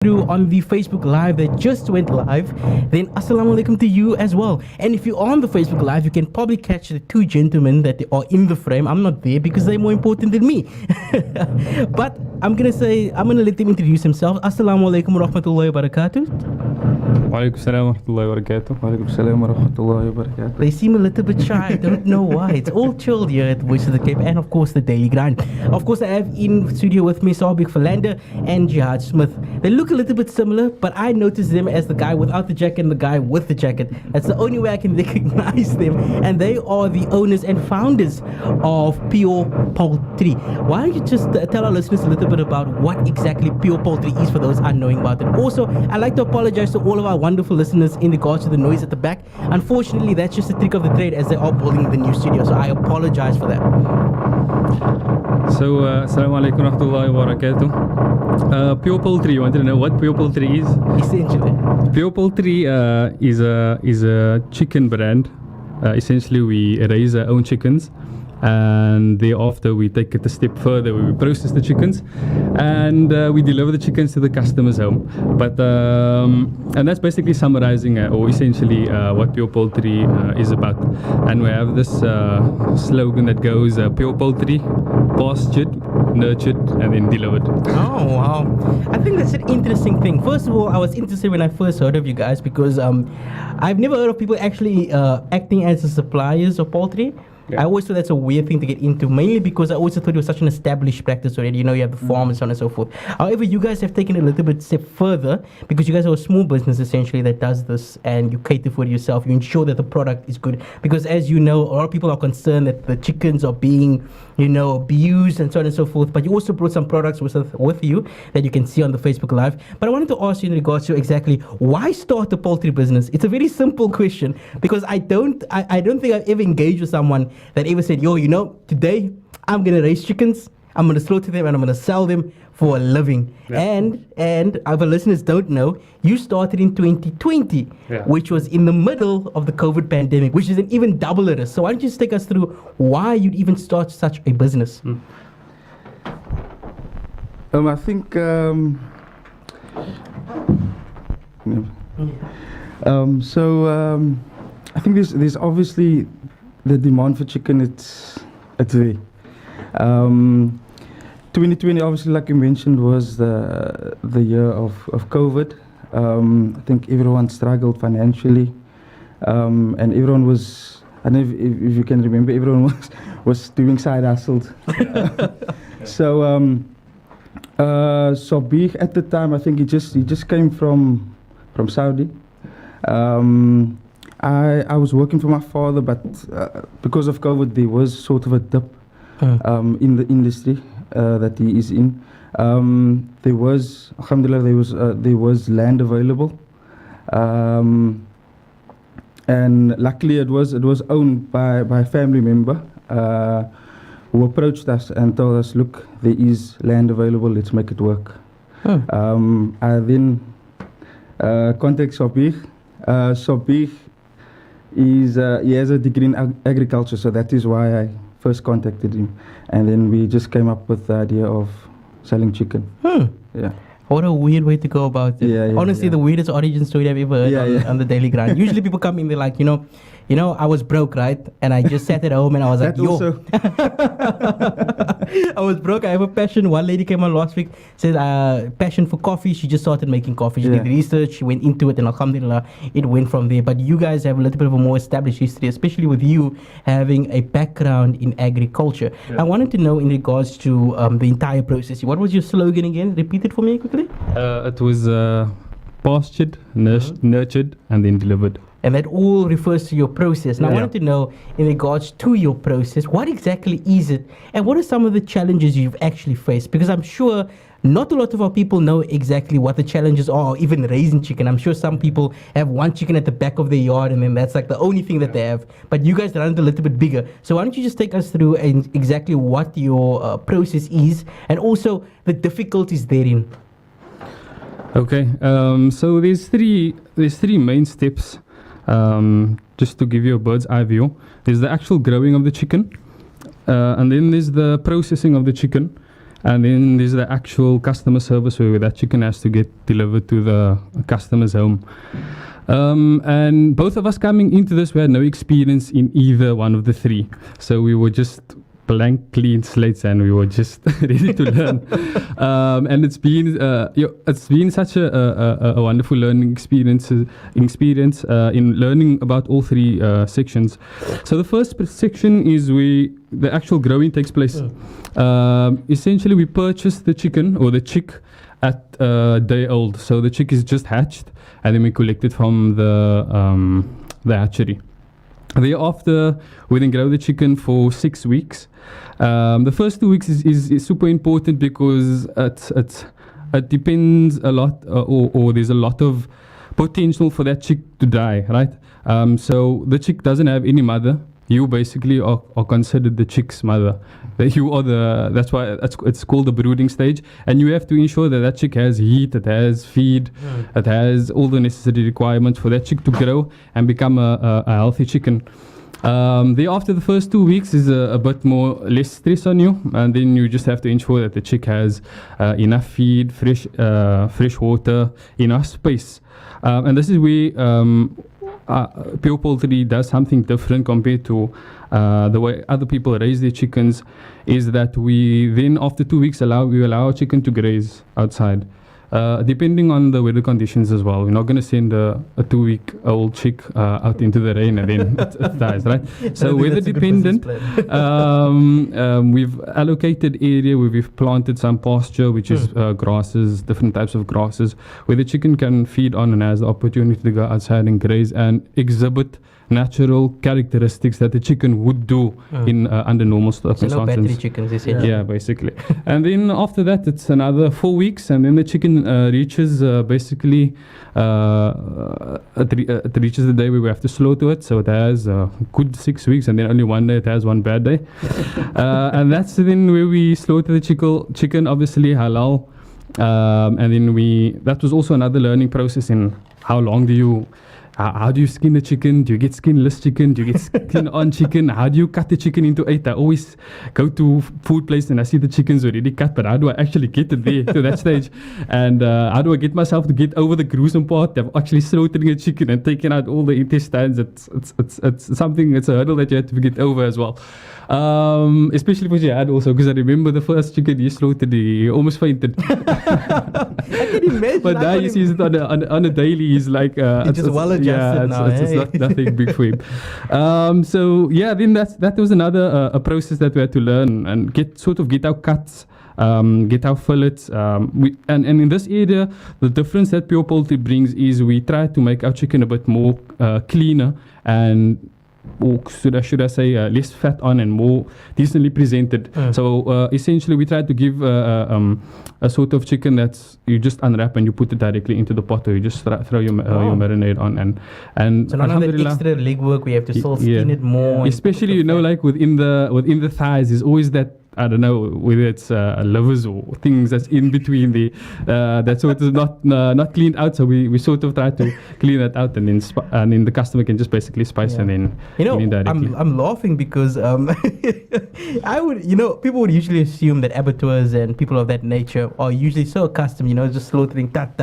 through on the Facebook Live that just went live, then assalamu alaikum to you as well. And if you're on the Facebook Live, you can probably catch the two gentlemen that are in the frame. I'm not there because they're more important than me. But I'm going to let them introduce themselves. Assalamu alaikum wa rahmatullahi wa barakatuh. Walaikum salam wa rahmatullahi wa barakatuh. Walaikum salam wa rahmatullahi wa barakatuh. They seem a little bit shy. I don't know why. It's all chilled here at Voice of the Cape and, of course, the Daily Grind. Of course, I have in studio with me Sabik Philander and Jihad Smith. They look a little bit similar, but I notice them as the guy without the jacket and the guy with the jacket. That's the only way I can recognize them. And they are the owners and founders of Pure Poultry. Why don't you just tell our listeners a little bit about what exactly Pure Poultry is for those unknowing about it. Also, I'd like to apologize to all of our wonderful listeners in regards to the noise at the back. Unfortunately, that's just a trick of the trade as they are building the new studio. So I apologize for that. So, assalamu alaikum wa rahmatullahi wa barakatuh. Pure Poultry, you want to know what Pure Poultry is? Essentially. Pure Poultry is a chicken brand. Essentially, we raise our own chickens, and thereafter we take it a step further. We process the chickens, and we deliver the chickens to the customer's home. But and that's basically summarizing or essentially what Pure Poultry is about. And we have this slogan that goes Pure Poultry, pastured, nurtured, and then delivered. Oh wow, I think that's an interesting thing. First of all, I was interested when I first heard of you guys because I've never heard of people actually acting as the suppliers of poultry. Yeah. I always thought that's a weird thing to get into, mainly because I always thought it was such an established practice already. You know, you have the farm and so on and so forth. However, you guys have taken it a little bit step further because you guys are a small business essentially that does this, and you cater for it yourself. You ensure that the product is good because, as you know, a lot of people are concerned that the chickens are being, abused and so on and so forth. But you also brought some products with you that you can see on the Facebook Live. But I wanted to ask you in regards to exactly why start a poultry business. It's a very simple question because I don't think I've ever engaged with someone that ever said, today I'm going to raise chickens, I'm going to slaughter them, and I'm going to sell them for a living. Yeah. And our listeners don't know, you started in 2020, which was in the middle of the COVID pandemic, which is an even double risk. So why don't you just take us through why you'd even start such a business? I think I think there's obviously the demand for chicken. It's there. 2020, obviously, like you mentioned, was the year of COVID. I think everyone struggled financially, and everyone was, I don't know if you can remember, everyone was doing side hustles. So Sabik at the time, I think he just came from Saudi. I was working for my father, but because of COVID, there was sort of a dip in the industry that he is in. There was, alhamdulillah, there was land available, and luckily it was owned by a family member who approached us and told us, look, there is land available, let's make it work. I then contacted Sabik. Sabik he has a degree in agriculture, so that is why I first contacted him, and then we just came up with the idea of selling chicken. Yeah. What a weird way to go about it. Honestly, the weirdest origin story I've ever heard on the Daily Grind. Usually people come in, they're like, I was broke, right? And I just sat at home and I was like, I was broke. I have a passion. One lady came on last week, said passion for coffee. She just started making coffee. She did research. She went into it, and alhamdulillah, it went from there. But you guys have a little bit of a more established history, especially with you having a background in agriculture. I wanted to know in regards to the entire process. What was your slogan again? Repeat it for me quickly. It was pastured, nurtured, and then delivered. And that all refers to your process. Now, I wanted to know, in regards to your process, what exactly is it? And what are some of the challenges you've actually faced? Because I'm sure not a lot of our people know exactly what the challenges are, or even raising chicken. I'm sure some people have one chicken at the back of their yard, and then that's like the only thing that they have. But you guys run it a little bit bigger. So why don't you just take us through exactly what your process is, and also the difficulties therein? Okay, so there's three main steps. Just to give you a bird's eye view, there's the actual growing of the chicken, and then there's the processing of the chicken, And then there's the actual customer service where that chicken has to get delivered to the customer's home. And both of us coming into this, we had no experience in either one of the three. So we were just blank, clean slates, and we were just ready to learn. And it's been such a wonderful learning experience in learning about all three sections. So the first section is the actual growing takes place. Essentially, we purchase the chicken or the chick at day old. So the chick is just hatched, and then we collect it from the hatchery. Thereafter, we then grow the chicken for 6 weeks. The first 2 weeks is super important because it depends a lot, or there's a lot of potential for that chick to die, right? So the chick doesn't have any mother. You basically are considered the chick's mother. That's why it's called the brooding stage. And you have to ensure that chick has heat, it has feed, it has all the necessary requirements for that chick to grow and become a healthy chicken. Thereafter, the first 2 weeks is a bit less stress on you, and then you just have to ensure that the chick has enough feed, fresh water, enough space. And this is where Pure Poultry does something different compared to the way other people raise their chickens, is that we then after 2 weeks allow our chicken to graze outside, depending on the weather conditions as well. We're not going to send a 2-week-old chick out into the rain and then it dies, right? So weather dependent. We've allocated area where we've planted some pasture, which is grasses, different types of grasses, where the chicken can feed on and has the opportunity to go outside and graze and exhibit natural characteristics that the chicken would do in under normal circumstances. So no battery chickens, essentially. Yeah, basically. And then after that, it's another 4 weeks, and then the chicken reaches basically it reaches the day where we have to slaughter it. So it has a good 6 weeks, and then only one day it has one bad day. And that's then where we slaughter the chicken, obviously halal. And then that was also another learning process in how long how do you skin the chicken? Do you get skinless chicken? Do you get skin on chicken? How do you cut the chicken into 8? I always go to food place and I see the chickens already cut, but how do I actually get it there to that stage? And how do I get myself to get over the gruesome part of actually slaughtering a chicken and taking out all the intestines? It's something, it's a hurdle that you have to get over as well. Especially for Jihad also, because I remember the first chicken he slaughtered, he almost fainted. I can imagine. But now he sees it on a daily, he's like... it's just well adjusted now. It's nothing big for him. So yeah, then that was another a process that we had to learn and get our cuts, get our fillets. And in this area, the difference that Pure Poultry brings is we try to make our chicken a bit more cleaner and, or should I say, less fat on and more decently presented. So essentially, we try to give a sort of chicken that's you just unwrap and you put it directly into the pot, or you just throw your marinade on and so none of that extra legwork. We have to still skin it more. Especially like within the thighs, is always that. I don't know whether it's livers or things that's in between that sort of not cleaned out. So we sort of try to clean that out, and then the customer can just basically spice and then I'm laughing because I would people would usually assume that abattoirs and people of that nature are usually so accustomed just slaughtering out,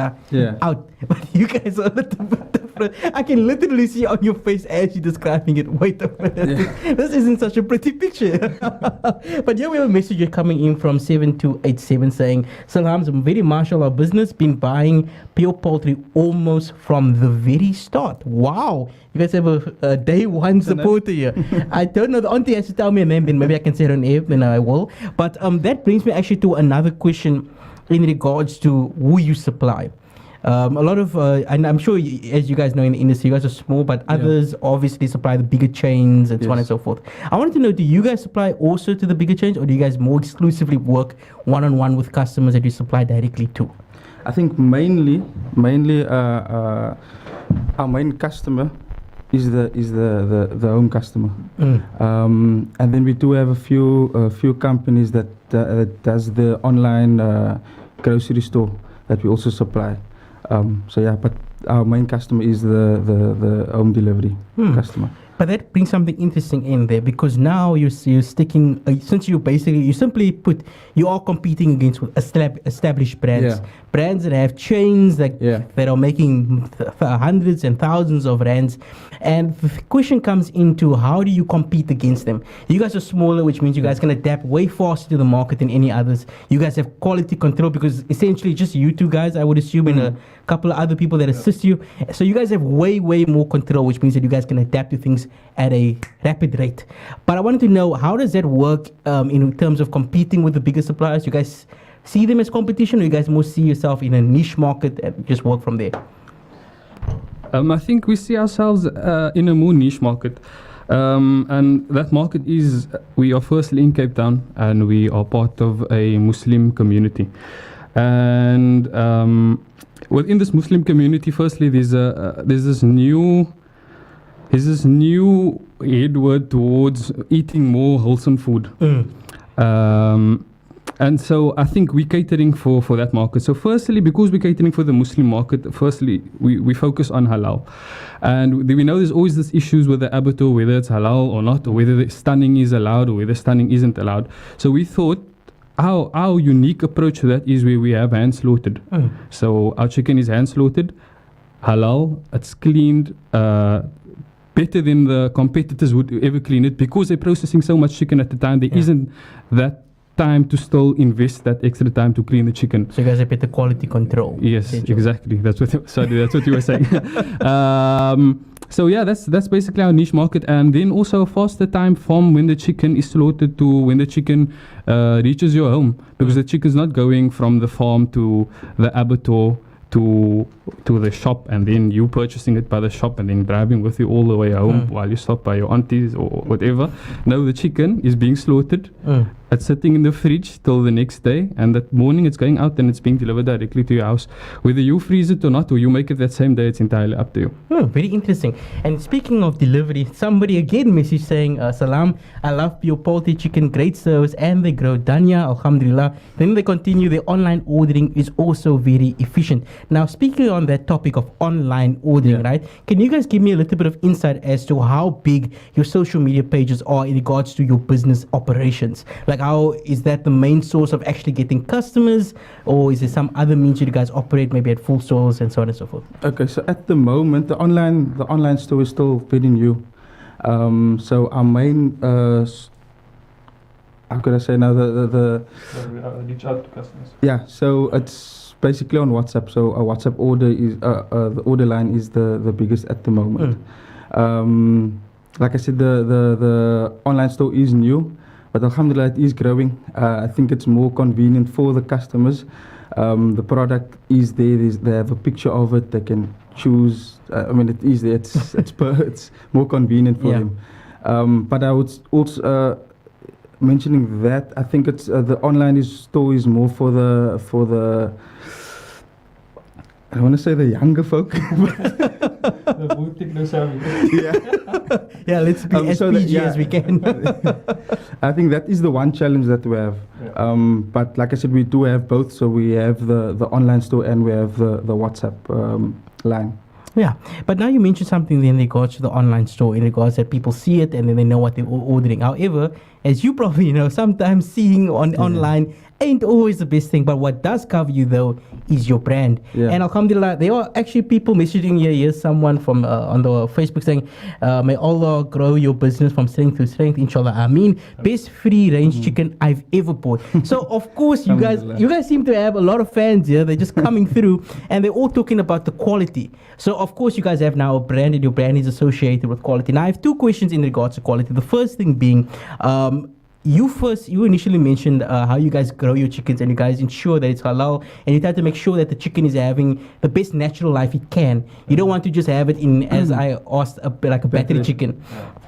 but you guys are a little bit different. I can literally see on your face as you're describing it. Wait a minute, this isn't such a pretty picture. But yeah, we have a message coming in from 7287 saying, Salams, very mashallah business, been buying Pure Poultry almost from the very start. Wow, you guys have a day one supporter here. I don't know, the auntie has to tell me a name, then maybe I can say her name, and I will. But that brings me actually to another question in regards to who you supply. A lot of, and I'm sure as you guys know in the industry, you guys are small, but others obviously supply the bigger chains and so on and so forth. I wanted to know, do you guys supply also to the bigger chains, or do you guys more exclusively work one-on-one with customers that you supply directly to? I think mainly our main customer is the home customer, and then we do have a few companies that does the online grocery store that we also supply. So yeah, but our main customer is the home delivery customer. But that brings something interesting in there, because now you're sticking, since you simply put, you are competing against established brands. Yeah. Brands that have chains that are making hundreds and thousands of rands. And the question comes into, how do you compete against them? You guys are smaller, which means you guys can adapt way faster to the market than any others. You guys have quality control, because essentially just you two guys, I would assume, and a couple of other people that assist you. So you guys have way more control, which means that you guys can adapt to things at a rapid rate. But I wanted to know, how does that work in terms of competing with the bigger suppliers? You guys see them as competition, or you guys more see yourself in a niche market and just work from there? I think we see ourselves in a more niche market. And that market is, we are firstly in Cape Town, and we are part of a Muslim community. And within this Muslim community, firstly, there's this new headward towards eating more wholesome food. And so I think we're catering for that market. So firstly, because we're catering for the Muslim market, firstly, we focus on halal. And we know there's always this issues with the abattoir, whether it's halal or not, or whether the stunning is allowed or whether stunning isn't allowed. So we thought our unique approach to that is where we have hand slaughtered. So our chicken is hand slaughtered, halal, it's cleaned, better than the competitors would ever clean it, because they're processing so much chicken at the time. There isn't that time to still invest that extra time to clean the chicken. So you guys have better quality control. Yes, exactly. That's what you were saying. So yeah, that's basically our niche market. And then also a faster time from when the chicken is slaughtered to when the chicken reaches your home, because the chicken's not going from the farm to the abattoir to the shop, and then you purchasing it by the shop and then driving with you all the way home while you stop by your aunties or whatever. No, the chicken is being slaughtered. It's sitting in the fridge till the next day, and that morning it's going out and it's being delivered directly to your house. Whether you freeze it or not, or you make it that same day, it's entirely up to you. Very interesting. And speaking of delivery, somebody again messaged saying, Salam, I love Pure Poultry chicken, great service, and they grow Daanyaal, alhamdulillah. Then they continue, their online ordering is also very efficient. Now, speaking on that topic of online ordering, right? Can you guys give me a little bit of insight as to how big your social media pages are in regards to your business operations? Like, how is that the main source of actually getting customers, or is there some other means you guys operate, maybe at full stores and so on and so forth? Okay, so at the moment, the online store is still very new. So our main, how could I say now, the reach out to customers. Yeah, so it's basically on WhatsApp. So our WhatsApp order is the order line is the biggest at the moment. Like I said, the online store is new, but alhamdulillah, it is growing. I think it's more convenient for the customers. The product is there. They have a picture of it. They can choose. I mean, it is there. It's more convenient for them. But I would also mentioning that I think it's the online store is more for the I want to say the younger folk. Yeah, let's be as PG as we can. I think that is the one challenge that we have. But like I said, we do have both. So we have the online store and we have the WhatsApp line. Yeah, but now you mentioned something in regards to the online store, in regards that people see it and then they know what they're ordering. However, as you probably know, sometimes seeing online ain't always the best thing, but what does cover you though is your brand. And alhamdulillah, there are actually people messaging here. Here's someone from on the Facebook saying, may Allah grow your business from strength to strength, inshallah, ameen. Best free range chicken I've ever bought. So of course you guys seem to have a lot of fans here. They're just coming through and they're all talking about the quality. So of course you guys have now a brand and your brand is associated with quality. Now I have two questions in regards to quality. The first thing being, you initially mentioned how you guys grow your chickens and you guys ensure that it's halal and you try to make sure that the chicken is having the best natural life it can. You don't want to just have it in, as I asked, like a battery chicken.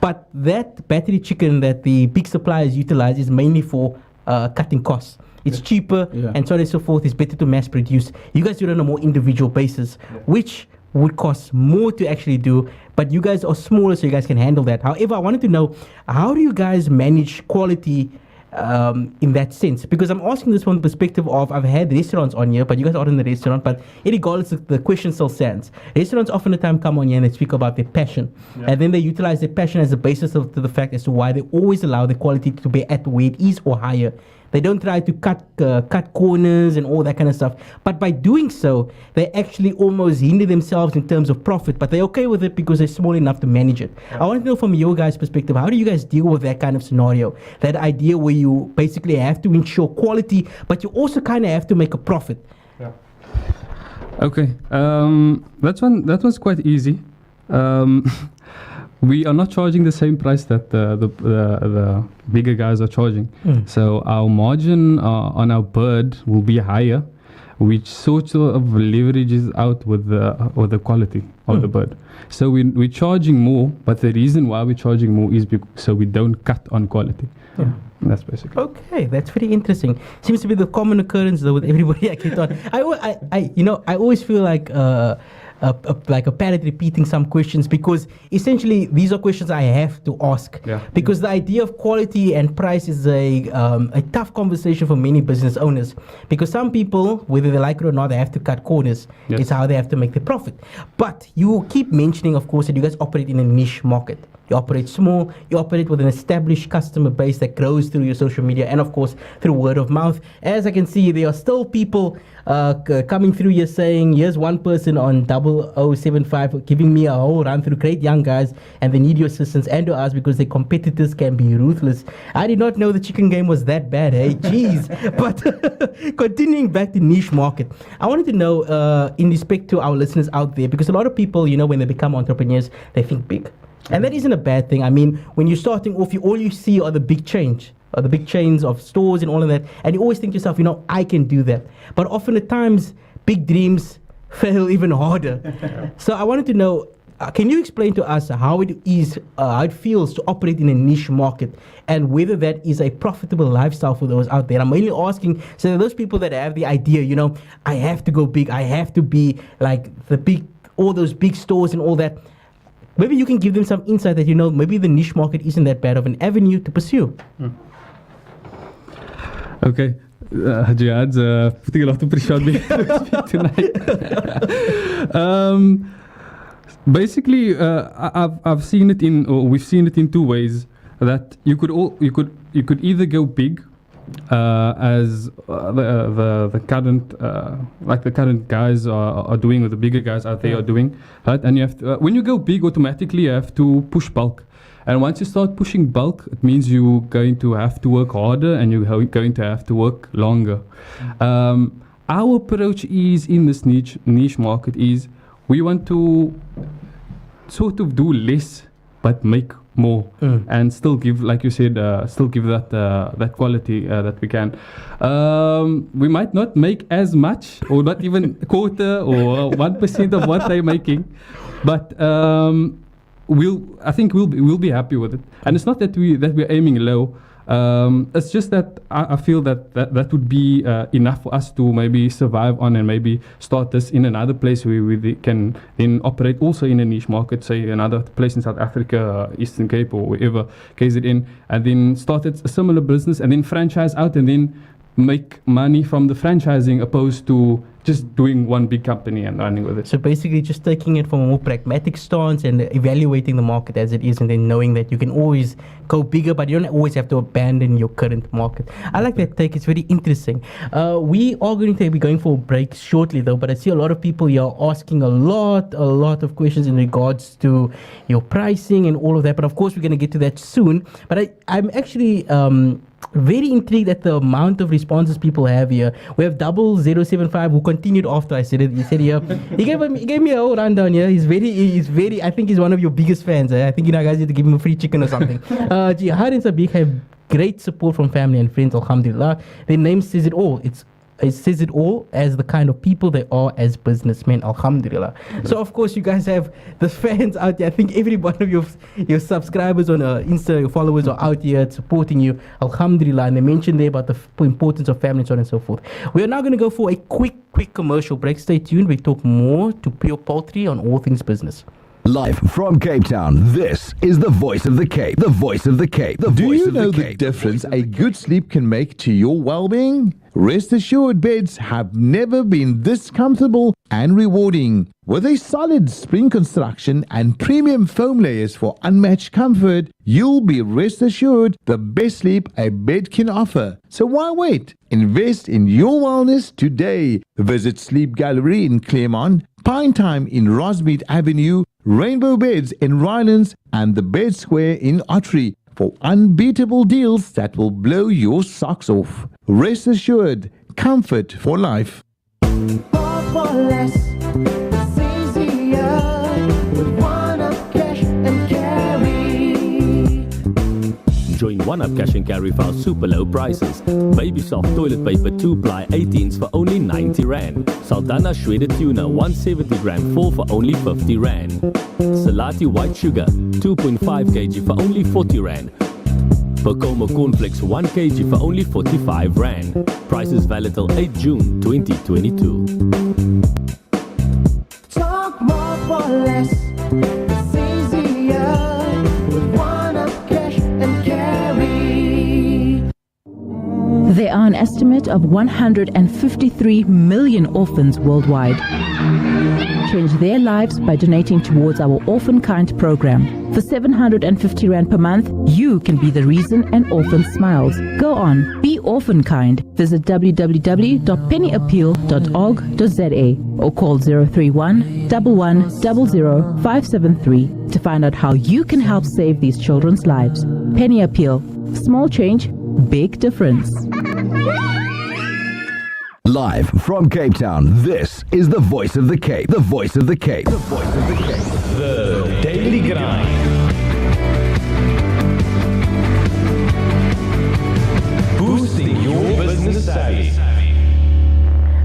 But that battery chicken that the big suppliers utilize is mainly for cutting costs. It's cheaper and so on and so forth. It's better to mass produce. You guys do it on a more individual basis, which would cost more to actually do, but you guys are smaller so you guys can handle that. However, I wanted to know, how do you guys manage quality in that sense? Because I'm asking this from the perspective of, I've had restaurants on here, but you guys aren't in the restaurant, but regardless, the question still stands. Restaurants often the time come on here and they speak about their passion, and then they utilize their passion as a basis to the fact as to why they always allow the quality to be at where it is or higher. They don't try to cut corners and all that kind of stuff. But by doing so, they actually almost hinder themselves in terms of profit. But they're okay with it because they're small enough to manage it. I want to know from your guys' perspective, how do you guys deal with that kind of scenario? That idea where you basically have to ensure quality, but you also kind of have to make a profit. Yeah. Okay. That was quite easy. We are not charging the same price that the bigger guys are charging. So our margin on our bird will be higher, which sort of leverages out with the quality of the bird. So we're charging more, but the reason why we're charging more is so we don't cut on quality. That's basically. Okay, that's pretty interesting. Seems to be the common occurrence though with everybody I get on. I always feel like a parrot repeating some questions, because essentially these are questions I have to ask. Because the idea of quality and price is a tough conversation for many business owners, because some people, whether they like it or not, they have to cut corners. It's how they have to make their profit. But you keep mentioning, of course, that you guys operate in a niche market. You operate small, you operate with an established customer base that grows through your social media and, of course, through word of mouth. As I can see, there are still people coming through here saying, here's one person on 0075 giving me a whole run through, great young guys, and they need your assistance and to us because their competitors can be ruthless. I did not know the chicken game was that bad, hey? Jeez. But continuing back to niche market, I wanted to know, in respect to our listeners out there, because a lot of people, when they become entrepreneurs, they think big. And that isn't a bad thing. I mean, when you're starting off, all you see are the big chains of stores and all of that. And you always think to yourself, I can do that. But often at times, big dreams fail even harder. So I wanted to know, can you explain to us how it feels to operate in a niche market, and whether that is a profitable lifestyle for those out there? I'm mainly asking, so those people that have the idea, I have to go big, I have to be like all those big stores and all that. Maybe you can give them some insight that, maybe the niche market isn't that bad of an avenue to pursue. Okay. Jihad's putting a lot of pressure on me to speak tonight. Basically, I've seen it we've seen it in two ways. That you could either go big, as the current guys are doing, or the bigger guys out there are doing, right? And you have to, when you go big, automatically you have to push bulk. And once you start pushing bulk, it means you're going to have to work harder and you're going to have to work longer. Our approach is in this niche market is we want to sort of do less but make more, and still give, like you said, that quality that we can. We might not make as much, or not even a quarter or 1% of what they're making, but I think we'll be happy with it. And it's not that we're aiming low. It's just that I feel that would be enough for us to maybe survive on, and maybe start this in another place where we can then operate also in a niche market, say another place in South Africa, Eastern Cape or wherever, KZN, and then start a similar business and then franchise out and then make money from the franchising, opposed to just doing one big company and running with it. So basically just taking it from a more pragmatic stance and evaluating the market as it is, and then knowing that you can always go bigger, but you don't always have to abandon your current market. I like that take. It's very interesting. We are going to be going for a break shortly though, but I see a lot of people here asking a lot of questions in regards to your pricing and all of that, but of course we're going to get to that soon. But I'm actually very intrigued at the amount of responses people have here. We have 0075 who continued after I said it. He said here, he gave me a whole rundown here. He's very, I think he's one of your biggest fans. I think guys need to give him a free chicken or something. Jihad and Sadiq have great support from family and friends, alhamdulillah. Their name says it all. It says it all as the kind of people they are as businessmen, alhamdulillah. So of course you guys have the fans out there. I think every one of your subscribers on Insta, your followers are out here supporting you, alhamdulillah. And they mentioned there about the importance of family and so on and so forth. We are now going to go for a quick commercial break. Stay tuned. We talk more to Pure Poultry on all things business. Live from Cape Town, this is the voice of the Cape. The voice of the Cape. The Do voice you of know the the Cape. difference a good sleep can make to your well-being? Rest assured, beds have never been this comfortable and rewarding. With a solid spring construction and premium foam layers for unmatched comfort, you'll be rest assured the best sleep a bed can offer. So why wait? Invest in your wellness today. Visit Sleep Gallery in Claremont, Pine Time in Rosmead Avenue, Rainbow Beds in Rylands, and the Bed Square in Ottery for unbeatable deals that will blow your socks off. Rest assured, comfort for life. More for less, it's easier with one up cash and carry. Join One Up Cash and Carry for our super low prices. Baby soft toilet paper 2-ply 18s for only 90 Rand. Saldana shredded tuna 170 gram 4 for only 50 Rand. Salati white sugar 2.5 kg for only 40 Rand. Pacomo cornflakes 1 kg for only 45 Rand. Prices valid till 8 June 2022. Talk more for less, it's easier with one up cash and carry. There are an estimate of 153 million orphans worldwide. Change their lives by donating towards our Orphan Kind program. For 750 Rand per month, you can be the reason an orphan smiles. Go on, be Orphan Kind. Visit www.pennyappeal.org.za or call 031 11 00 573 to find out how you can help save these children's lives. Penny Appeal. Small change, big difference. Live from Cape Town, this is the voice of the Cape. The voice of the Cape. The voice of the Cape. The Daily Grind. Boosting your business savvy.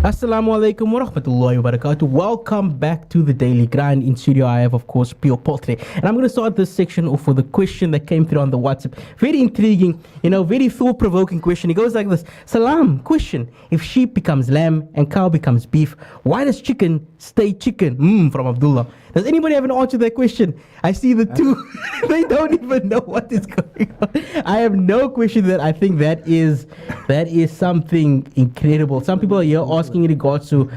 Assalamu alaikum wa rahmatullahi wa barakatuh. Welcome back to the Daily Grind. In studio, I have, of course, Pure Poultry. And I'm going to start this section off with a question that came through on the WhatsApp. Very intriguing, very thought-provoking question. It goes like this. Salam, question. If sheep becomes lamb and cow becomes beef, why does chicken stay chicken? From Abdullah. Does anybody have an answer to that question? I see the two. They don't even know what is going on. I have no question that I think that is something incredible. Some people are here asking in regards to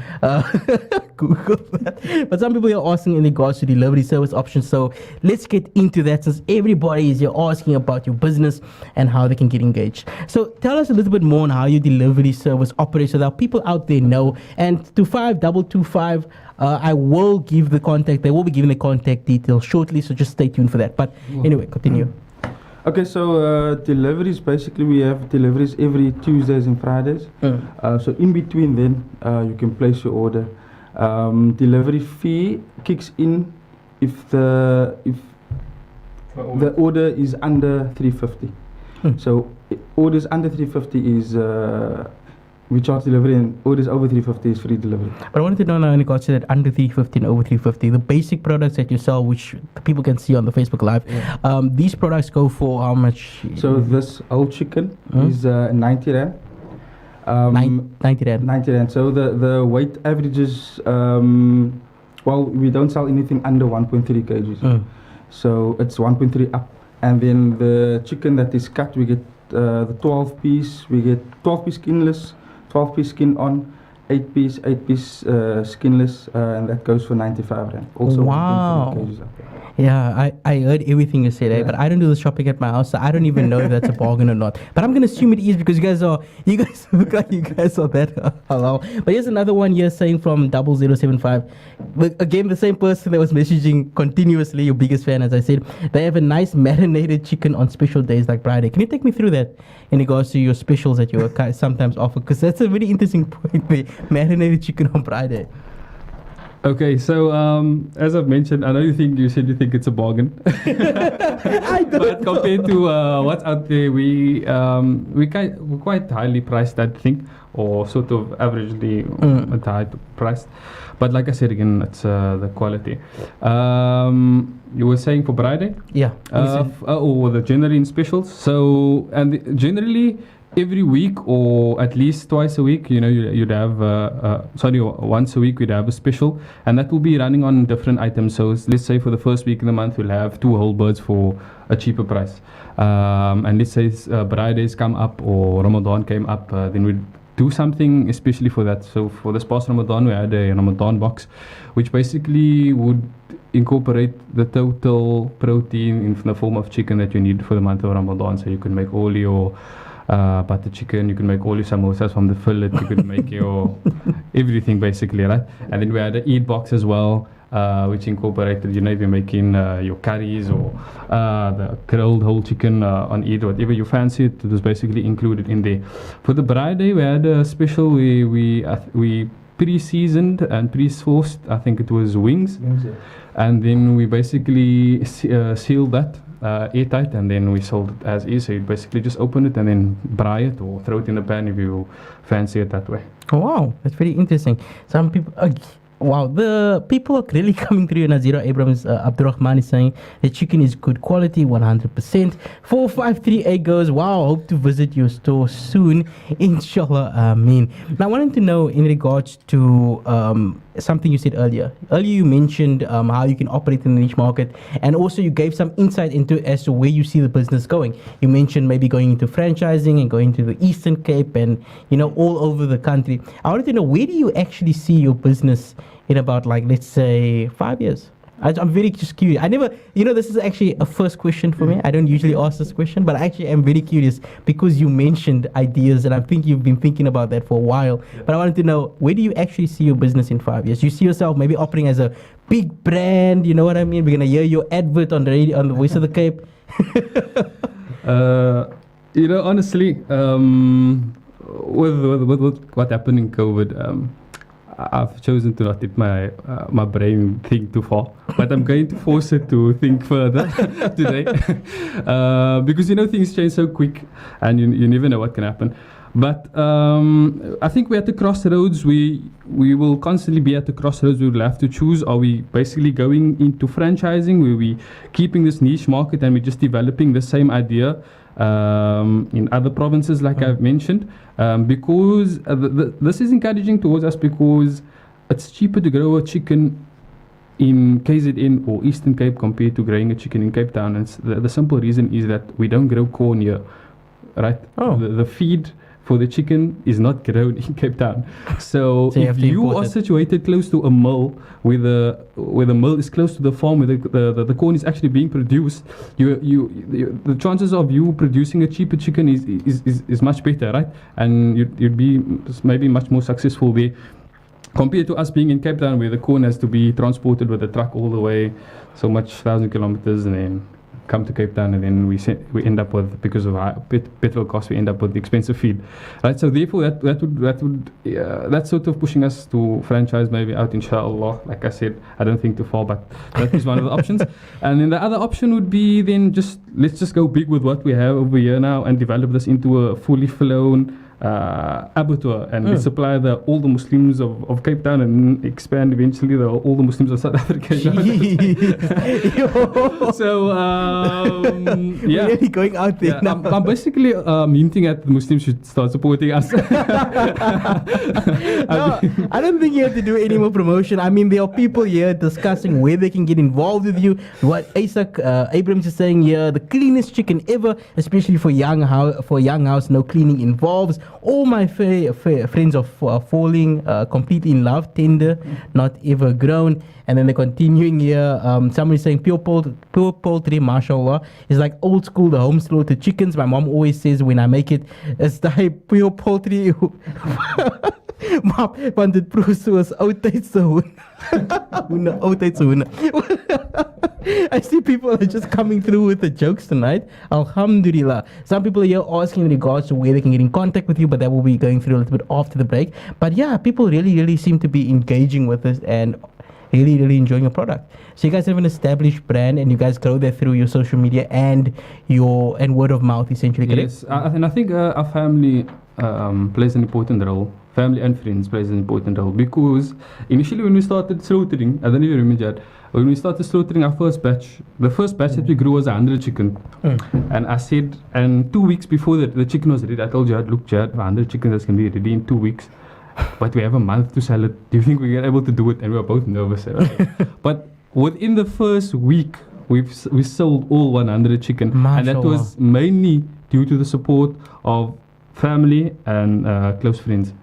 Google that. But some people are asking in regards to delivery service options. So let's get into that since everybody is here asking about your business and how they can get engaged. So tell us a little bit more on how your delivery service operates so that people out there know. And to 5225, I will give the contact. They will be giving the contact details shortly, so just stay tuned for that. But anyway, continue. Okay, so deliveries, basically we have deliveries every Tuesdays and Fridays. So in between then, you can place your order. Delivery fee kicks in if the order is under 350. So orders under 350 is we charge delivery, and orders over 350 is free delivery. But I wanted to know now in regards to that under 350 and over 350, the basic products that you sell, which people can see on the Facebook Live, these products go for how much? So this whole chicken is 90 Rand. 90 Rand. 90 Rand. So the weight averages, we don't sell anything under 1.3 kgs. So it's 1.3 up. And then the chicken that is cut, we get the 12 piece, we get 12 piece skinless, 12 piece skin on, 8 piece skinless, and that goes for 95 Rand. Also, wow. 1.3 kgs up. Yeah, I heard everything you said, but I don't do the shopping at my house, so I don't even know if that's a bargain or not. But I'm gonna assume it is because you guys look like you guys are that halal. But here's another one here saying from 0075. But again, the same person that was messaging continuously, your biggest fan, as I said. They have a nice marinated chicken on special days like Friday. Can you take me through that in regards to your specials that you sometimes offer? Because that's a very interesting point. The marinated chicken on Friday. Okay, so as I've mentioned, I know you said you think it's a bargain. I don't but compared to what's out there, we're quite highly priced, I think, or sort of averagely high priced. But like I said again, it's the quality. You were saying for Friday? Yeah. Or the generally in specials. So, and generally every week or at least twice a week, you'd have, once a week we'd have a special, and that will be running on different items. So let's say for the first week of the month, we'll have 2 whole birds for a cheaper price. And let's say Braai days come up or Ramadan came up, then we'd do something especially for that. So for this past Ramadan, we had a Ramadan box, which basically would incorporate the total protein in the form of chicken that you need for the month of Ramadan. So you can make all your butter chicken, you can make all your samosas from the fillet, you could make your everything basically, right? And then we had an Eid box as well, which incorporated, if you're making your curries or the grilled whole chicken on Eid, whatever you fancy, it was basically included in there. For the Braai day, we had a special, we pre-seasoned and pre-sauced, I think it was wings, and then we basically sealed that airtight, and then we sold it as is. So you basically just open it and then braai it or throw it in the pan if you fancy it that way. Oh, wow, that's very interesting. Some people, wow, the people are really coming through. Nazira Abrams, Abdurrahman is saying the chicken is good quality, 100%. 4538 goes, wow, hope to visit your store soon, inshallah, ameen. Now, I wanted to know in regards to something you said earlier. Earlier you mentioned how you can operate in the niche market, and also you gave some insight into as to where you see the business going. You mentioned maybe going into franchising and going to the Eastern Cape and, all over the country. I wanted to know, where do you actually see your business in about, let's say, 5 years? I'm very just curious. I never, this is actually a first question for me. I don't usually ask this question, but I actually am very curious because you mentioned ideas, and I think you've been thinking about that for a while. But I wanted to know, where do you actually see your business in 5 years? You see yourself maybe operating as a big brand, you know what I mean? We're going to hear your advert on the radio, on the Voice of the Cape. Honestly, with what happened in COVID, I've chosen to not let my brain think too far, but I'm going to force it to think further today because things change so quick and you never know what can happen. But I think we're at the crossroads. We will constantly be at the crossroads. We will have to choose: are we basically going into franchising, where we keeping this niche market and we're just developing the same idea in other provinces, like I've mentioned, because this is encouraging towards us because it's cheaper to grow a chicken in KZN or Eastern Cape compared to growing a chicken in Cape Town. And the simple reason is that we don't grow corn here, right? The feed for the chicken is not grown in Cape Town. So if you are situated close to a mill, where the mill is close to the farm where the corn is actually being produced, the chances of you producing a cheaper chicken is much better, right? And you'd be maybe much more successful there compared to us being in Cape Town, where the corn has to be transported with a truck all the way so much 1,000 kilometers and then come to Cape Town, and then we end up with, because of high petrol costs, we end up with expensive feed, right? So therefore that's sort of pushing us to franchise maybe out, inshallah. Like I said, I don't think too far, but that is one of the options. And then the other option would be then let's just go big with what we have over here now and develop this into a fully flown abattoir, and we supply all the Muslims of Cape Town and expand eventually all the Muslims of South Africa. So yeah, really going out there. Yeah, I'm basically hinting at the Muslims should start supporting us. No, I don't think you have to do any more promotion. I mean, there are people here discussing where they can get involved with you. What Isaac Abrams is saying here, the cleanest chicken ever, especially for young house, no cleaning involves. All my friends are falling completely in love, tender, not ever grown. And then they're continuing here. Somebody's saying Pure Poultry, mashallah, is like old school, the home slaughtered chickens. My mom always says when I make it, it's the Pure Poultry. Want dit proef soos oudtydse hoene. I see people are just coming through with the jokes tonight. Alhamdulillah. Some people are here asking in regards to where they can get in contact with you, but that will be going through a little bit after the break. But yeah, people really seem to be engaging with us and really enjoying your product. So you guys have an established brand and you guys grow that through your social media and word of mouth, essentially, correct? Yes, and I think our family plays an important role family and friends plays an important role, because initially when we started slaughtering, I don't know if you remember that, when we started slaughtering our first batch, the first batch that we grew was 100 chicken. And I said, and 2 weeks before that, the chicken was ready. I told Jad, look, Jad, 100 chickens that's going to be ready in 2 weeks. But we have a month to sell it. Do you think we're able to do it? And we were both nervous. But within the first week, we sold all 100 chicken. And that was mainly due to the support of family and close friends.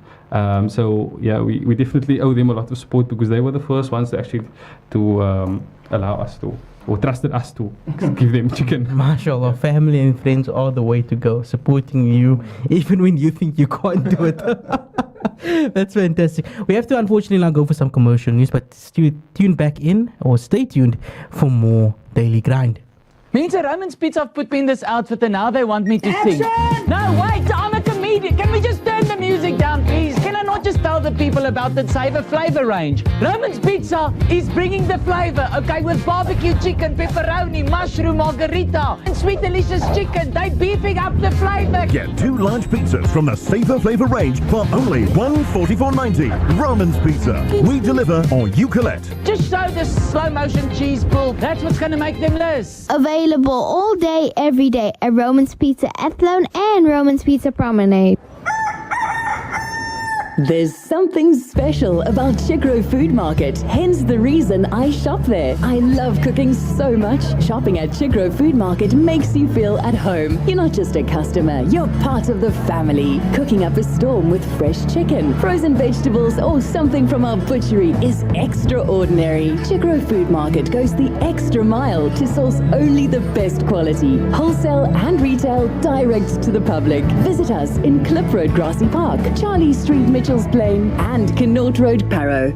So yeah, we definitely owe them a lot of support, because they were the first ones to actually allow us to, or trusted us to give them chicken. MashaAllah, family and friends are the way to go, supporting you even when you think you can't do it. That's fantastic. We have to unfortunately now go for some commercial news, but tune back in, or stay tuned for more Daily Grind. Mense, Roman's Pizza have put me in this outfit and now they want me to sing. No, wait, I'm a comedian. Can we just turn the music down, please? Can I not just tell the people about the Savor Flavor range? Roman's Pizza is bringing the flavor, okay, with barbecue chicken, pepperoni, mushroom, margarita, and sweet delicious chicken. They beefing up the flavor. Get 2 large pizzas from the Savor Flavor range for only $144.90. Roman's Pizza. We deliver or you collect. Just show the slow motion cheese pull. That's what's going to make them less. Available all day, every day at Roman's Pizza Athlone and Roman's Pizza Promenade. There's something special about Chigro Food Market, hence the reason I shop there. I love cooking so much. Shopping at Chigro Food Market makes you feel at home. You're not just a customer, you're part of the family. Cooking up a storm with fresh chicken, frozen vegetables, or something from our butchery is extraordinary. Chigro Food Market goes the extra mile to source only the best quality. Wholesale and retail direct to the public. Visit us in Clip Road, Grassy Park, Charlie Street, Mitchell's Plain, and Connaught Road, Parow.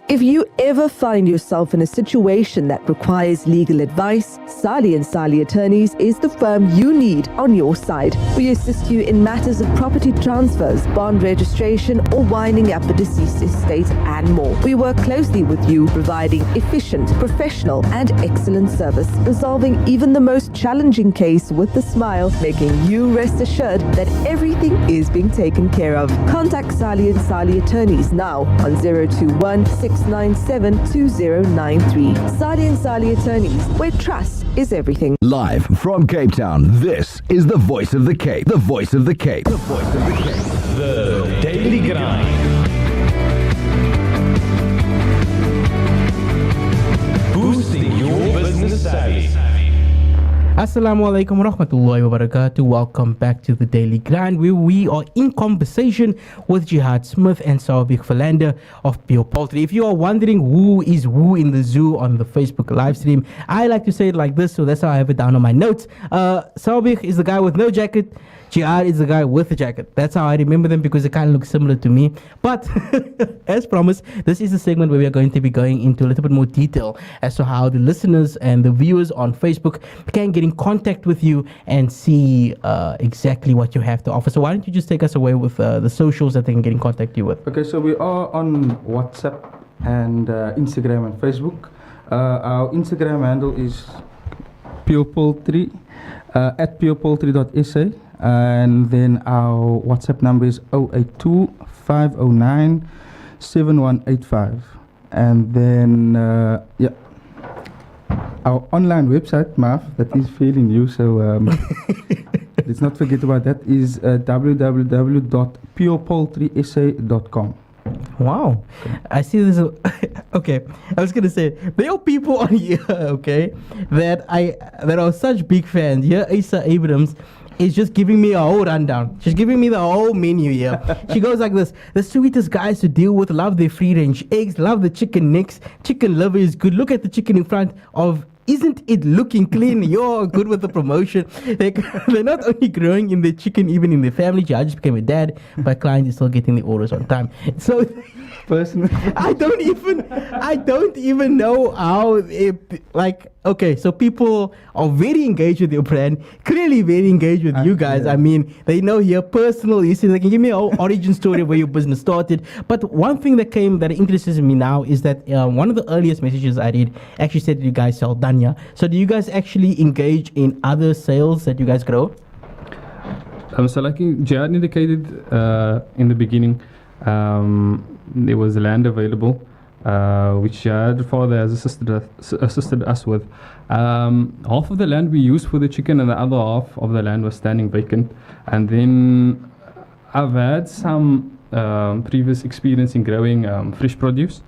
If you ever find yourself in a situation that requires legal advice, Sali & Sali Attorneys is the firm you need on your side. We assist you in matters of property transfers, bond registration, or winding up a deceased estate and more. We work closely with you, providing efficient, professional, and excellent service, resolving even the most challenging case with a smile, making you rest assured that everything is being taken care of. Contact Sali & Sali Attorneys now on 021 697 2093. Sali & Sali Attorneys, where trust is everything. Live from Cape Town, this is the voice of the Cape. The voice of the Cape. The voice of the Cape. The Daily Grind. Boosting your business savvy. Assalamu alaikum wa rahmatullahi wa barakatuh. Welcome back to the Daily Grind, where we are in conversation with Jihad Smith and Saubik Philander of Pure Poultry. If you are wondering who is who in the zoo on the Facebook live stream, I like to say it like this, so that's how I have it down on my notes. Saubik is the guy with no jacket. Jihad is the guy with the jacket. That's how I remember them, because they kind of look similar to me. But as promised, this is the segment where we are going to be going into a little bit more detail as to how the listeners and the viewers on Facebook can get in contact with you and see exactly what you have to offer. So why don't you just take us away with the socials that they can get in contact with you with? Okay, so we are on WhatsApp and Instagram and Facebook. Our Instagram handle is Pure Poultry, at purepoultry.sa. And then our WhatsApp number is 082 509 7185. And then, our online website, Marv, that is fairly new, so let's not forget about that, is www.purepoultrysa.com. Wow. I see this. Okay, I was gonna say there are people on here, okay, that are such big fans. Here, Asa Abrams is just giving me a whole rundown. She's giving me the whole menu here. She goes like this: the sweetest guys to deal with, love their free range eggs, love the chicken necks, chicken liver is good. Look at the chicken in front of. Isn't it looking clean? You're good with the promotion. They're not only growing in their chicken, even in their family. I just became a dad. My client is still getting the orders on time. So personally, I don't even know how okay, so people are very engaged with your brand, clearly very engaged with you guys. Yeah. I mean, they know your personal history. They can give me a whole origin story of where your business started. But one thing that interests me now is that one of the earliest messages I read actually said that you guys sell Daanyaal. So do you guys actually engage in other sales that you guys grow? So like Jihad indicated in the beginning, There was land available, which the father has assisted us with. Half of the land we used for the chicken, and the other half of the land was standing vacant. And then I've had some previous experience in growing fresh produce,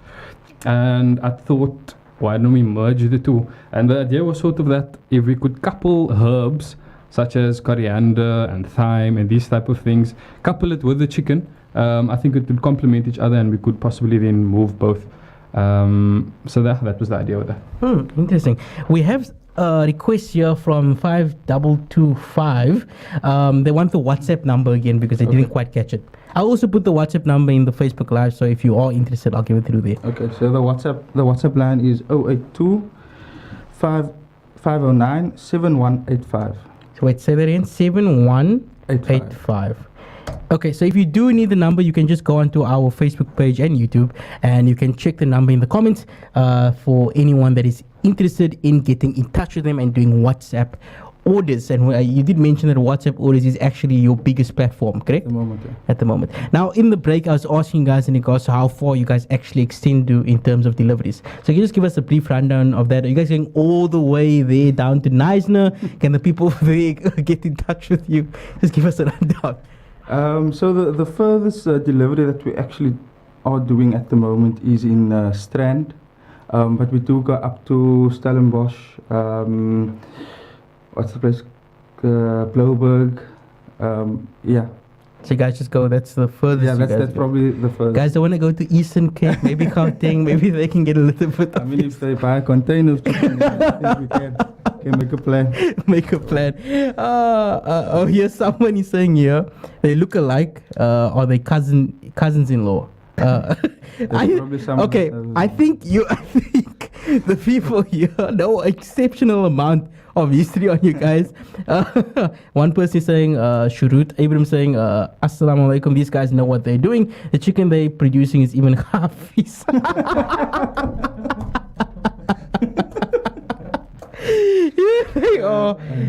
and I thought, why don't we merge the two? And the idea was sort of that if we could couple herbs such as coriander and thyme and these type of things, couple it with the chicken, I think it would complement each other, and we could possibly then move both. So that was the idea with that. Interesting. We have a request here from 5225. They want the WhatsApp number again because they didn't quite catch it. I'll also put the WhatsApp number in the Facebook Live, so if you are interested, I'll give it through there. Okay, so the WhatsApp line is 082 509 7185. So wait, say that again, 7185. Okay, so if you do need the number, you can just go onto our Facebook page and YouTube, and you can check the number in the comments for anyone that is interested in getting in touch with them and doing WhatsApp orders. And you did mention that WhatsApp orders is actually your biggest platform, correct? At the moment, yeah. At the moment. Now, in the break, I was asking you guys in regards to how far you guys actually extend to in terms of deliveries. So can you just give us a brief rundown of that? Are you guys going all the way there down to Neisner? Can the people there get in touch with you? Just give us a rundown. So the furthest delivery that we actually are doing at the moment is in Strand, but we do go up to Stellenbosch. What's the place? Blouberg. Yeah. So you guys just go, that's the furthest. Yeah, that's probably the furthest. Guys, they want to go to Eastern Cape, maybe Gauteng, maybe they can get a little bit of if they buy a container of chicken, I think we can make a plan. Make a plan. Oh, here's someone is saying here, they look alike, or they cousins-in-law. I think the people here know an exceptional amount of history on you guys. One person is saying, Shurut, Abram saying, Assalamu alaikum, these guys know what they're doing. The chicken they're producing is even Hafiz.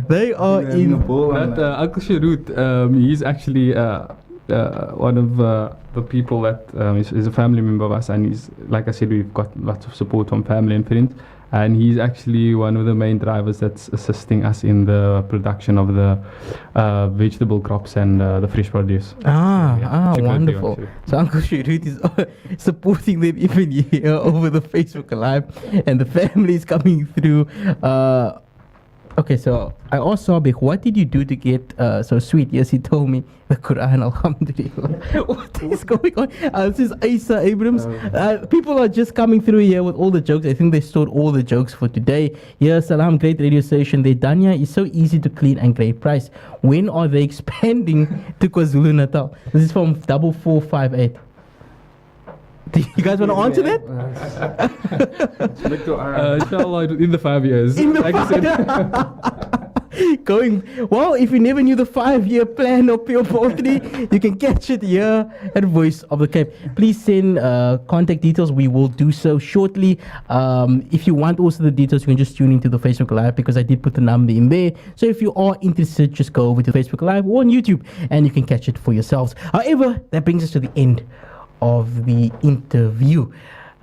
They are in. Uncle Shurut, he's actually one of the people that is a family member of us, and he's, like I said, we've got lots of support from family and friends, and he's actually one of the main drivers that's assisting us in the production of the vegetable crops and the fresh produce. Wonderful. So Uncle Shurut is supporting them even here over the Facebook Live, and the family is coming through. Okay, so I asked Sabik, what did you do to get so sweet? Yes, he told me the Quran, alhamdulillah. What is going on? This is Isa Abrams. People are just coming through here with all the jokes. I think they stored all the jokes for today. Yeah, Salam, great radio station there. Danya is so easy to clean and great price. When are they expanding to KwaZulu Natal? This is from 4458. Do you guys want to answer that? Inshallah, in the 5 years. Like I said. If you never knew the 5-year plan of Pure Poultry, you can catch it here at Voice of the Cape. Please send contact details. We will do so shortly. If you want also the details, you can just tune into the Facebook Live because I did put the number in there. So if you are interested, just go over to Facebook Live or on YouTube and you can catch it for yourselves. However, that brings us to the end of the interview.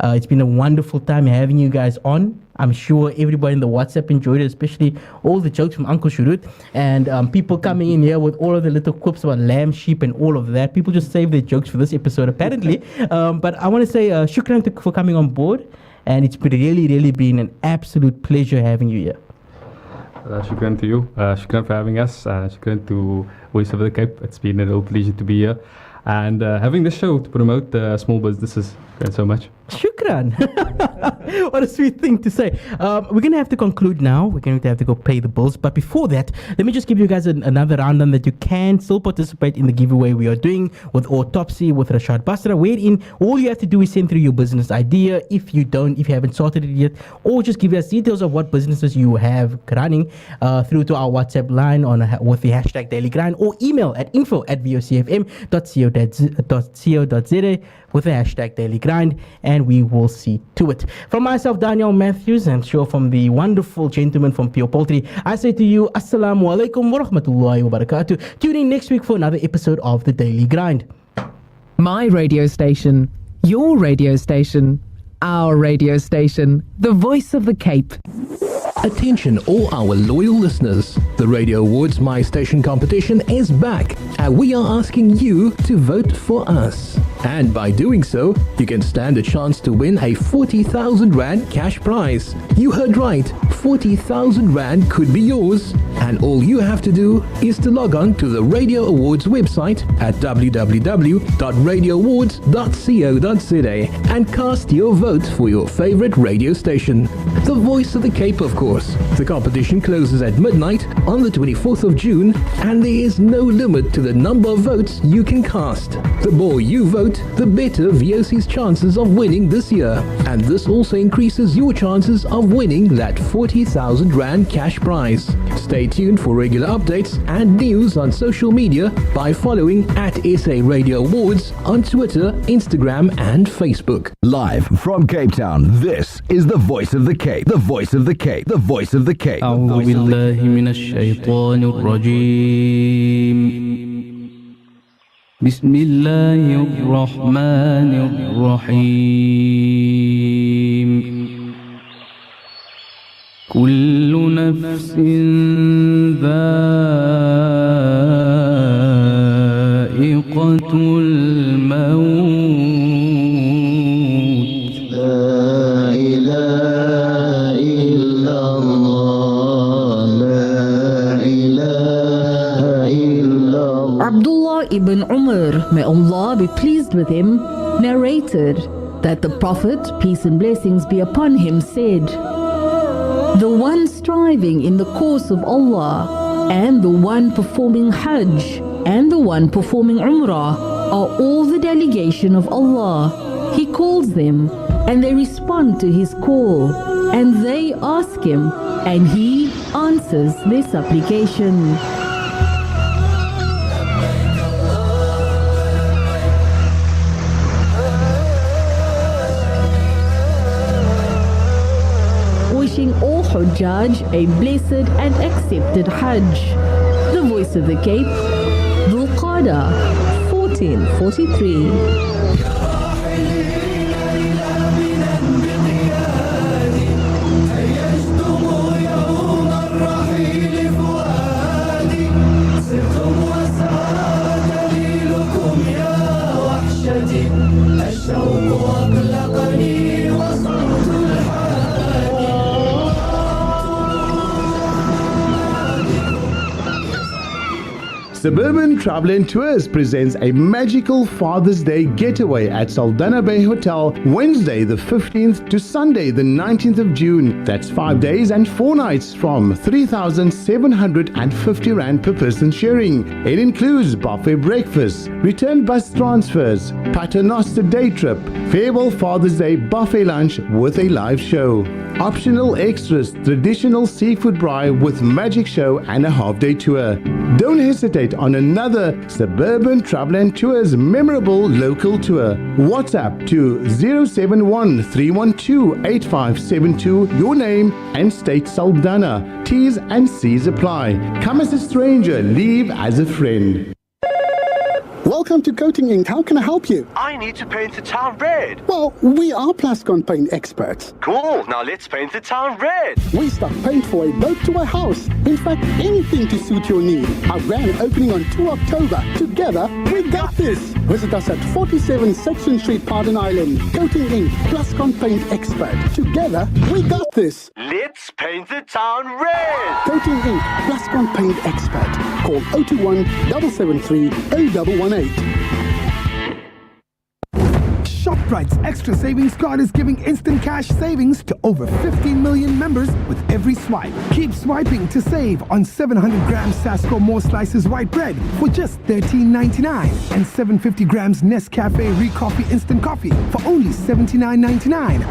It's been a wonderful time having you guys on. I'm sure everybody in the WhatsApp enjoyed it, especially all the jokes from Uncle Shurut and people coming in here with all of the little quips about lamb, sheep and all of that. People just save their jokes for this episode apparently. But I want to say shukran for coming on board, and it's really been an absolute pleasure having you here. Shukran to you. Shukran for having us. Shukran to Voice of the Cape. It's been a real pleasure to be here. And having this show to promote small businesses. Thanks so much. Shukran. What a sweet thing to say. We're going to have to conclude now. We're going to have to go pay the bills. But before that, let me just give you guys another rundown that you can still participate in the giveaway we are doing with Autopsy with Rashad Basra, wherein all you have to do is send through your business idea if you haven't sorted it yet, or just give us details of what businesses you have running through to our WhatsApp line with the hashtag Daily Grind, or email at info@vocfm.co.za with the hashtag Daily Grind, and we will see to it. From myself, Daanyaal Matthews, I'm sure from the wonderful gentleman from Pure Poultry, I say to you, Assalamu alaikum wa rahmatullahi wa barakatuh. Tune in next week for another episode of the Daily Grind. My radio station, your radio station, our radio station, the voice of the Cape. Attention all our loyal listeners. The Radio Awards My Station competition is back and we are asking you to vote for us. And by doing so, you can stand a chance to win a 40,000 Rand cash prize. You heard right, 40,000 Rand could be yours. And all you have to do is to log on to the Radio Awards website at www.radioawards.co.za and cast your vote for your favorite radio station. The Voice of the Cape, of course. The competition closes at midnight on the 24th of June and there is no limit to the number of votes you can cast. The more you vote, the better VOC's chances of winning this year. And this also increases your chances of winning that 40,000 Rand cash prize. Stay tuned for regular updates and news on social media by following at SA Radio Awards on Twitter, Instagram and Facebook. Live from Cape Town, this is the Voice of the Cape. The Voice of the Cape. The Voice of the Cape. أعوذ بالله من الشيطان الرجيم. بسم الله الرحمن الرحيم. كل نفس ذائقة الموت. لا إله إلا الله. لا إله إلا الله. Abdullah ibn Umar, may Allah be pleased with him, narrated that the Prophet, peace and blessings be upon him, said, "The one striving in the cause of Allah and the one performing Hajj and the one performing Umrah are all the delegation of Allah. He calls them and they respond to his call and they ask him and he answers their supplication." Wishing all Hujjaj a blessed and accepted Hajj. The Voice of the Cape, Dhul Qa'dah, 1443. Suburban Travel and Tours presents a magical Father's Day getaway at Saldanha Bay Hotel, Wednesday the 15th to Sunday the 19th of June. That's 5 days and 4 nights from 3,750 Rand per person sharing. It includes buffet breakfast, return bus transfers, Paternoster day trip, farewell Father's Day buffet lunch with a live show. Optional extras, traditional seafood braai with magic show and a half-day tour. Don't hesitate on another Suburban Travel and Tours memorable local tour. WhatsApp to 071-312-8572, your name and state Saldanha. T's and C's apply. Come as a stranger, leave as a friend. Welcome to Coating Inc. How can I help you? I need to paint the town red. Well, we are Plascon paint experts. Cool, now let's paint the town red. We stock paint for a boat to a house. In fact, anything to suit your need. Our grand opening on 2 October. Together, we got this. Visit us at 47 Section Street, Pardon Island. Coating Inc. Plascon paint expert. Together, we got this. Let's paint the town red. Coating Inc. Plascon paint expert. Call 021 773 0118. ShopRite's Extra Savings Card is giving instant cash savings to over 15 million members with every swipe. Keep swiping to save on 700 grams Sasco More Slices white bread for just $13.99 and 750 grams Nescafe Re-Coffee Instant Coffee for only $79.99.